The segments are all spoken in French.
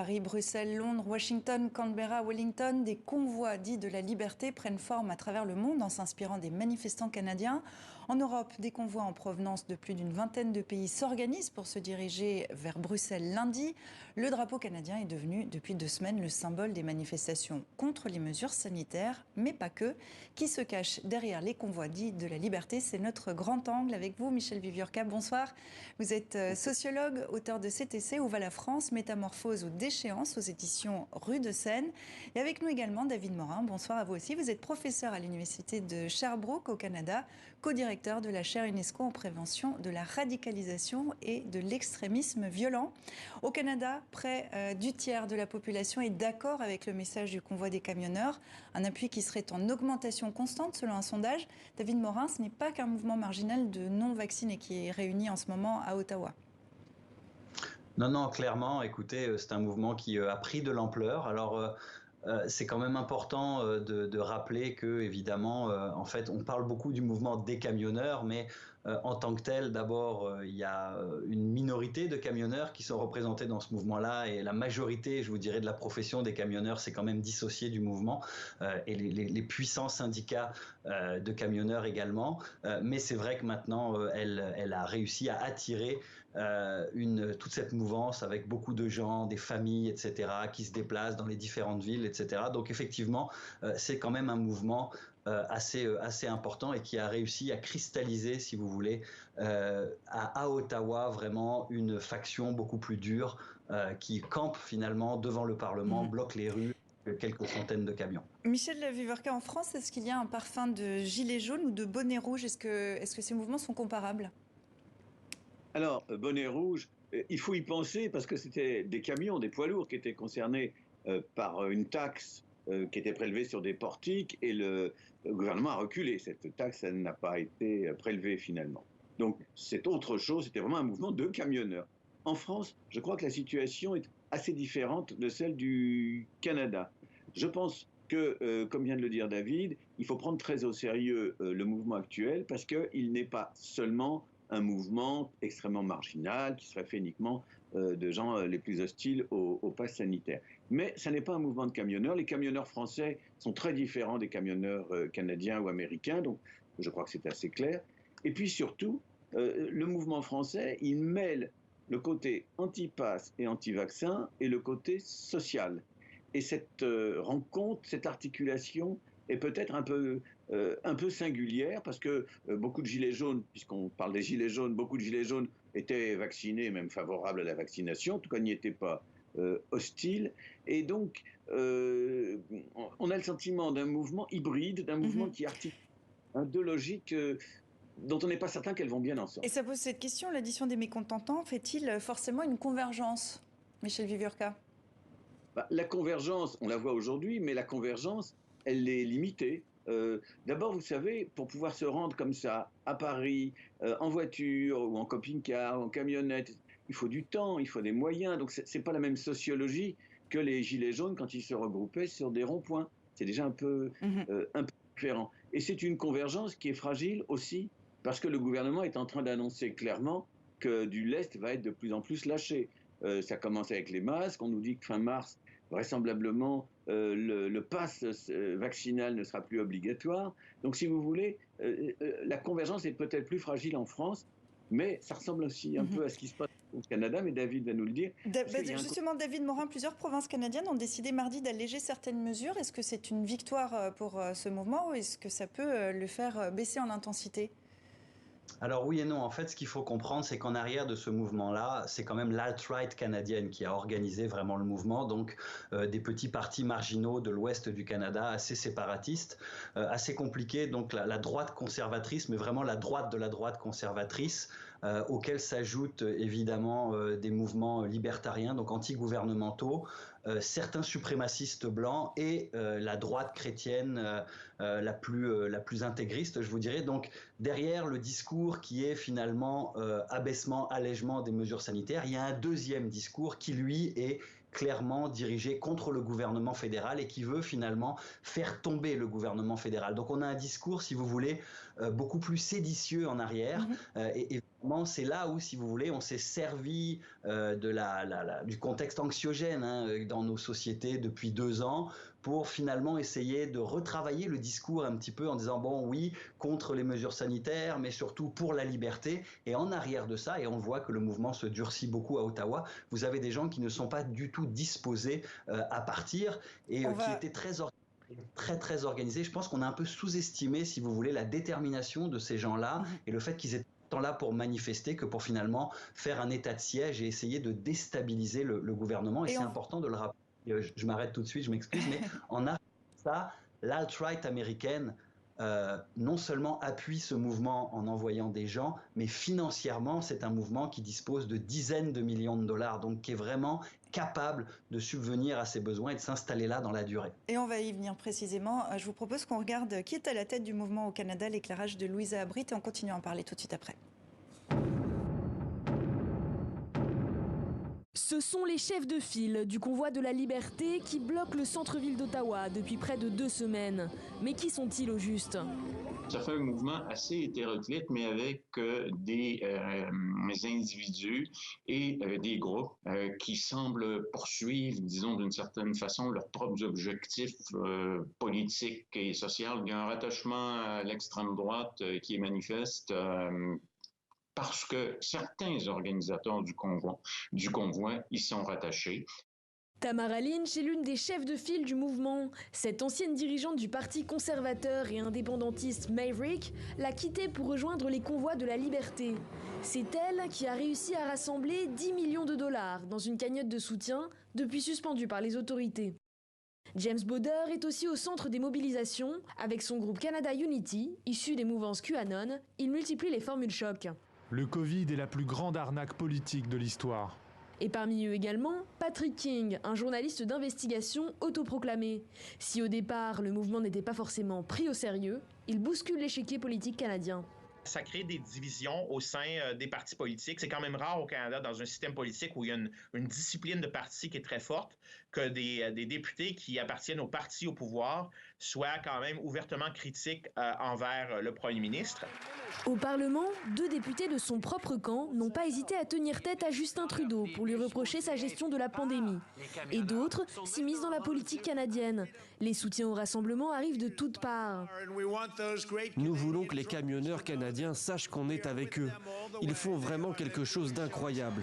Paris, Bruxelles, Londres, Washington, Canberra, Wellington, des convois dits de la liberté prennent forme à travers le monde en s'inspirant des manifestants canadiens. En Europe, des convois en provenance de plus d'une vingtaine de pays s'organisent pour se diriger vers Bruxelles lundi. Le drapeau canadien est devenu depuis 2 semaines le symbole des manifestations contre les mesures sanitaires, mais pas que. Qui se cache derrière les convois dits de la liberté? C'est notre grand angle avec vous, Michel Viviorca. Bonsoir. Vous êtes sociologue, auteur de CTC, Où va la France? Métamorphose ou déchéance aux éditions Rue de Seine. Et avec nous également David Morin. Bonsoir à vous aussi. Vous êtes professeur à l'université de Sherbrooke au Canada, co-directeur de la chaire UNESCO en prévention de la radicalisation et de l'extrémisme violent. Au Canada, près du tiers de la population est d'accord avec le message du convoi des camionneurs, un appui qui serait en augmentation constante selon un sondage. David Morin, ce n'est pas qu'un mouvement marginal de non-vaccinés qui est réuni en ce moment à Ottawa. Non, clairement, écoutez, c'est un mouvement qui a pris de l'ampleur. Alors, c'est quand même important de rappeler que, évidemment, en fait, on parle beaucoup du mouvement des camionneurs, mais en tant que tel, d'abord, il y a une minorité de camionneurs qui sont représentés dans ce mouvement-là, et la majorité, je vous dirais, de la profession des camionneurs, c'est quand même dissocié du mouvement, et les puissants syndicats de camionneurs également. Mais c'est vrai que maintenant, elle a réussi à attirer toute cette mouvance avec beaucoup de gens, des familles, etc., qui se déplacent dans les différentes villes, etc. Donc effectivement, c'est quand même un mouvement assez important et qui a réussi à cristalliser, si vous voulez, à Ottawa, vraiment une faction beaucoup plus dure qui campe finalement devant le Parlement, bloque les rues, quelques centaines de camions. Michel Viviorca, en France, est-ce qu'il y a un parfum de gilet jaune ou de bonnet rouge? Est-ce que ces mouvements sont comparables? Alors, bonnet rouge, il faut y penser parce que c'était des camions, des poids lourds qui étaient concernés par une taxe qui était prélevée sur des portiques, et le gouvernement a reculé. Cette taxe, elle n'a pas été prélevée finalement. Donc c'est autre chose, c'était vraiment un mouvement de camionneurs. En France, je crois que la situation est assez différente de celle du Canada. Je pense que, comme vient de le dire David, il faut prendre très au sérieux le mouvement actuel parce qu'il n'est pas seulement un mouvement extrêmement marginal qui serait fait uniquement de gens les plus hostiles au pass sanitaire. Mais ça n'est pas un mouvement de camionneurs. Les camionneurs français sont très différents des camionneurs canadiens ou américains, donc je crois que c'est assez clair. Et puis surtout, le mouvement français, il mêle le côté anti-pass et anti-vaccin et le côté social. Et cette rencontre, cette articulation est peut-être un peu singulière parce que beaucoup de gilets jaunes, puisqu'on parle des gilets jaunes, beaucoup de gilets jaunes étaient vaccinés, même favorables à la vaccination, en tout cas n'y étaient pas hostiles. Et donc, on a le sentiment d'un mouvement hybride, d'un mouvement qui articule deux logiques dont on n'est pas certain qu'elles vont bien ensemble. Et ça pose cette question, l'addition des mécontentants fait-il forcément une convergence, Michel Viviorca? La convergence, on la voit aujourd'hui, mais la convergence, elle est limitée. D'abord, vous savez, pour pouvoir se rendre comme ça à Paris, en voiture ou en camping-car, en camionnette, il faut du temps, il faut des moyens. Donc, c'est pas la même sociologie que les gilets jaunes quand ils se regroupaient sur des ronds-points. C'est déjà un peu différent. Et c'est une convergence qui est fragile aussi parce que le gouvernement est en train d'annoncer clairement que du lest va être de plus en plus lâché. Ça commence avec les masques. On nous dit que fin mars, vraisemblablement, le pass vaccinal ne sera plus obligatoire. Donc, si vous voulez, la convergence est peut-être plus fragile en France, mais ça ressemble aussi un peu à ce qui se passe au Canada, mais David va nous le dire. Justement, David Morin, plusieurs provinces canadiennes ont décidé mardi d'alléger certaines mesures. Est-ce que c'est une victoire pour ce mouvement ou est-ce que ça peut le faire baisser en intensité ? Alors oui et non, en fait ce qu'il faut comprendre c'est qu'en arrière de ce mouvement-là, c'est quand même l'alt-right canadienne qui a organisé vraiment le mouvement, donc des petits partis marginaux de l'ouest du Canada assez séparatistes, assez compliqués, donc la droite conservatrice, mais vraiment la droite de la droite conservatrice, auquel s'ajoutent évidemment des mouvements libertariens, donc anti-gouvernementaux, certains suprémacistes blancs et la droite chrétienne la plus intégriste, je vous dirais. Donc derrière le discours qui est finalement abaissement, allègement des mesures sanitaires, il y a un deuxième discours qui lui est clairement dirigé contre le gouvernement fédéral et qui veut finalement faire tomber le gouvernement fédéral. Donc on a un discours, si vous voulez, beaucoup plus séditieux en arrière et c'est là où, si vous voulez, on s'est servi du contexte anxiogène dans nos sociétés depuis 2 ans pour finalement essayer de retravailler le discours un petit peu en disant bon oui, contre les mesures sanitaires, mais surtout pour la liberté. Et en arrière de ça, et on voit que le mouvement se durcit beaucoup à Ottawa, vous avez des gens qui ne sont pas du tout disposés à partir et qui étaient très organisés. Je pense qu'on a un peu sous-estimé, si vous voulez, la détermination de ces gens-là et le fait qu'ils étaient tant là pour manifester que pour finalement faire un état de siège et essayer de déstabiliser le gouvernement. Et c'est important de le rappeler. Je m'arrête tout de suite, je m'excuse, mais en arrière de ça, l'alt-right américaine non seulement appuie ce mouvement en envoyant des gens, mais financièrement, c'est un mouvement qui dispose de dizaines de millions de dollars, donc qui est vraiment capable de subvenir à ses besoins et de s'installer là dans la durée. Et on va y venir précisément. Je vous propose qu'on regarde qui est à la tête du mouvement au Canada, l'éclairage de Louisa Abritt, et on continue à en parler tout de suite après. Ce sont les chefs de file du convoi de la liberté qui bloquent le centre-ville d'Ottawa depuis près de 2 semaines. Mais qui sont-ils au juste ? Ça fait un mouvement assez hétéroclite, mais avec des individus et des groupes qui semblent poursuivre, disons d'une certaine façon, leurs propres objectifs politiques et sociaux. Il y a un rattachement à l'extrême droite qui est manifeste. Parce que certains organisateurs du convoi y sont rattachés. Tamara Lynch est l'une des chefs de file du mouvement. Cette ancienne dirigeante du parti conservateur et indépendantiste Maverick l'a quitté pour rejoindre les convois de la liberté. C'est elle qui a réussi à rassembler 10 millions de dollars dans une cagnotte de soutien, depuis suspendue par les autorités. James Bauder est aussi au centre des mobilisations. Avec son groupe Canada Unity, issu des mouvances QAnon, il multiplie les formules choc. Le Covid est la plus grande arnaque politique de l'histoire. Et parmi eux également, Patrick King, un journaliste d'investigation autoproclamé. Si au départ, le mouvement n'était pas forcément pris au sérieux, il bouscule l'échiquier politique canadien. Ça crée des divisions au sein des partis politiques. C'est quand même rare au Canada, dans un système politique où il y a une discipline de parti qui est très forte, que des députés qui appartiennent au parti au pouvoir soient quand même ouvertement critiques envers le premier ministre. Au Parlement, 2 députés de son propre camp n'ont pas hésité à tenir tête à Justin Trudeau pour lui reprocher sa gestion de la pandémie. Et d'autres s'immiscent dans la politique canadienne. Les soutiens au rassemblement arrivent de toutes parts. Nous voulons que les camionneurs canadiens sachent qu'on est avec eux. Ils font vraiment quelque chose d'incroyable.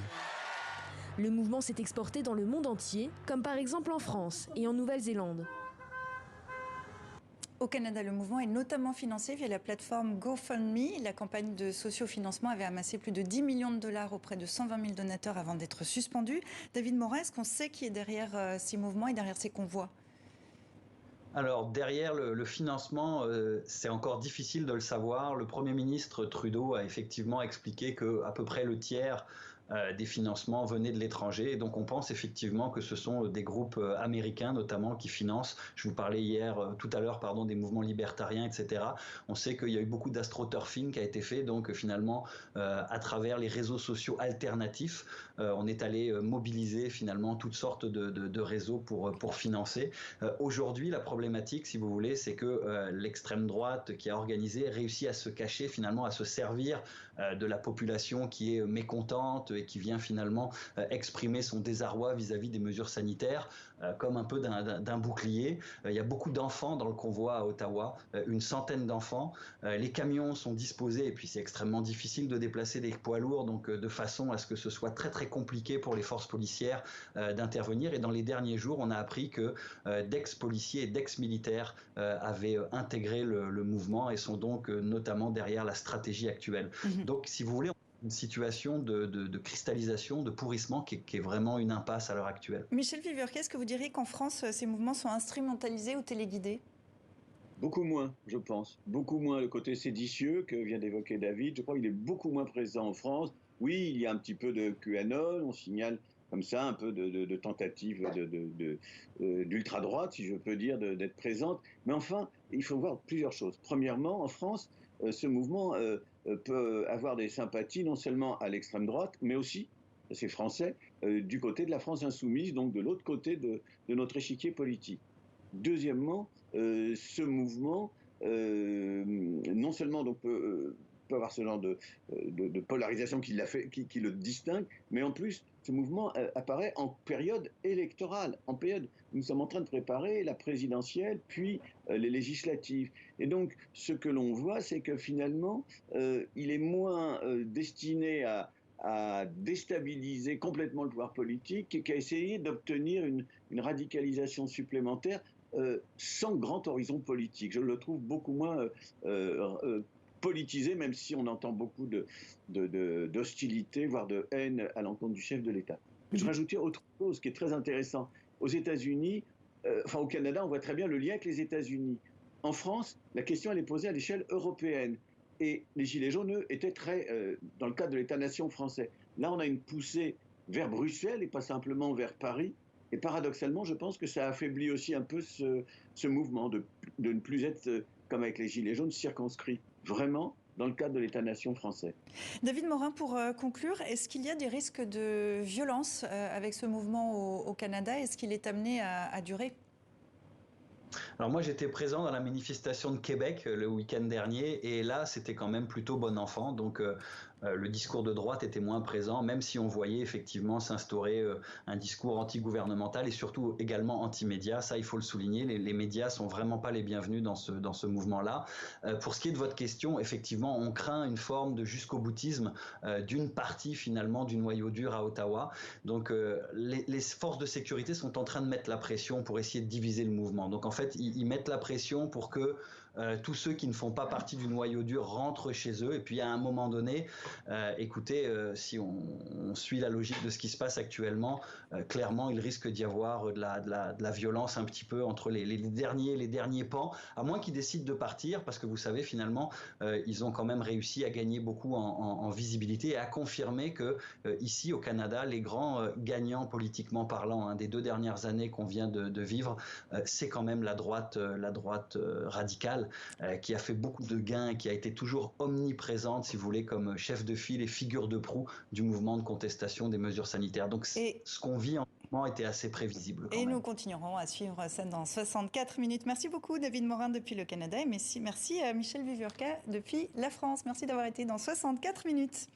Le mouvement s'est exporté dans le monde entier, comme par exemple en France et en Nouvelle-Zélande. Au Canada, le mouvement est notamment financé via la plateforme GoFundMe. La campagne de sociofinancement avait amassé plus de 10 millions de dollars auprès de 120 000 donateurs avant d'être suspendue. David Morin, est-ce qu'on sait qui est derrière ces mouvements et derrière ces convois ? Alors, derrière le financement, c'est encore difficile de le savoir. Le Premier ministre Trudeau a effectivement expliqué qu'à peu près le tiers des financements venaient de l'étranger. Et donc, on pense effectivement que ce sont des groupes américains, notamment, qui financent. Je vous parlais tout à l'heure, des mouvements libertariens, etc. On sait qu'il y a eu beaucoup d'astroturfing qui a été fait. Donc, finalement, à travers les réseaux sociaux alternatifs, on est allé mobiliser, finalement, toutes sortes de réseaux pour financer. Aujourd'hui, la problématique, si vous voulez, c'est que l'extrême droite qui a organisé réussit à se cacher, finalement, à se servir de la population qui est mécontente et qui vient finalement exprimer son désarroi vis-à-vis des mesures sanitaires comme un peu d'un bouclier. Il y a beaucoup d'enfants dans le convoi à Ottawa, une centaine d'enfants. Les camions sont disposés et puis c'est extrêmement difficile de déplacer des poids lourds, donc de façon à ce que ce soit très très compliqué pour les forces policières d'intervenir. Et dans les derniers jours, on a appris que d'ex-policiers et d'ex-militaires avaient intégré le mouvement et sont donc notamment derrière la stratégie actuelle. Donc, si vous voulez, une situation de cristallisation, de pourrissement qui est vraiment une impasse à l'heure actuelle. Michel Vivier, est-ce que vous diriez qu'en France, ces mouvements sont instrumentalisés ou téléguidés ? Beaucoup moins, je pense. Beaucoup moins le côté séditieux que vient d'évoquer David. Je crois qu'il est beaucoup moins présent en France. Oui, il y a un petit peu de QAnon, on signale comme ça un peu de tentatives d'ultra-droite, si je peux dire, d'être présente. Mais enfin, il faut voir plusieurs choses. Premièrement, en France, ce mouvement peut avoir des sympathies non seulement à l'extrême droite, mais aussi, c'est français, du côté de la France insoumise, donc de l'autre côté de notre échiquier politique. Deuxièmement, ce mouvement non seulement donc, peut peut avoir ce genre de polarisation qui le distingue, mais en plus, ce mouvement apparaît en période électorale, en période où nous sommes en train de préparer la présidentielle, puis les législatives. Et donc, ce que l'on voit, c'est que finalement, il est moins destiné à déstabiliser complètement le pouvoir politique qu'à essayer d'obtenir une radicalisation supplémentaire sans grand horizon politique. Je le trouve beaucoup moins politisé, même si on entend beaucoup d'hostilité, voire de haine à l'encontre du chef de l'État. Je rajoutais autre chose qui est très intéressant. Aux États-Unis, au Canada, on voit très bien le lien avec les États-Unis. En France, la question elle est posée à l'échelle européenne. Et les Gilets jaunes, eux, étaient très dans le cadre de l'État-nation français. Là, on a une poussée vers Bruxelles et pas simplement vers Paris. Et paradoxalement, je pense que ça affaiblit aussi un peu ce mouvement de ne plus être, comme avec les Gilets jaunes, circonscrit vraiment dans le cadre de l'État-nation français. David Morin, pour conclure, est-ce qu'il y a des risques de violence avec ce mouvement au Canada? Est-ce qu'il est amené à durer? Alors moi j'étais présent dans la manifestation de Québec le week-end dernier et là c'était quand même plutôt bon enfant, donc le discours de droite était moins présent, même si on voyait effectivement s'instaurer un discours anti-gouvernemental et surtout également anti-médias. Ça, il faut le souligner, les médias sont vraiment pas les bienvenus dans ce mouvement-là. Pour ce qui est de votre question, effectivement, on craint une forme de jusqu'au-boutisme d'une partie finalement du noyau dur à Ottawa. Donc les forces de sécurité sont en train de mettre la pression pour essayer de diviser le mouvement. Donc en fait, ils mettent la pression pour que tous ceux qui ne font pas partie du noyau dur rentrent chez eux. Et puis à un moment donné, écoutez, si on suit la logique de ce qui se passe actuellement, clairement, il risque d'y avoir de la violence un petit peu entre les derniers pans, à moins qu'ils décident de partir, parce que vous savez, finalement, ils ont quand même réussi à gagner beaucoup en visibilité et à confirmer que ici, au Canada, les grands gagnants politiquement parlant des 2 dernières années qu'on vient de vivre, c'est quand même la droite radicale qui a fait beaucoup de gains et qui a été toujours omniprésente, si vous voulez, comme chef de file et figure de proue du mouvement de contestation des mesures sanitaires. Donc ce qu'on vit en ce moment était assez prévisible. Et nous continuerons à suivre ça dans 64 minutes. Merci beaucoup David Morin depuis le Canada et merci à Michel Viviurca depuis la France. Merci d'avoir été dans 64 minutes.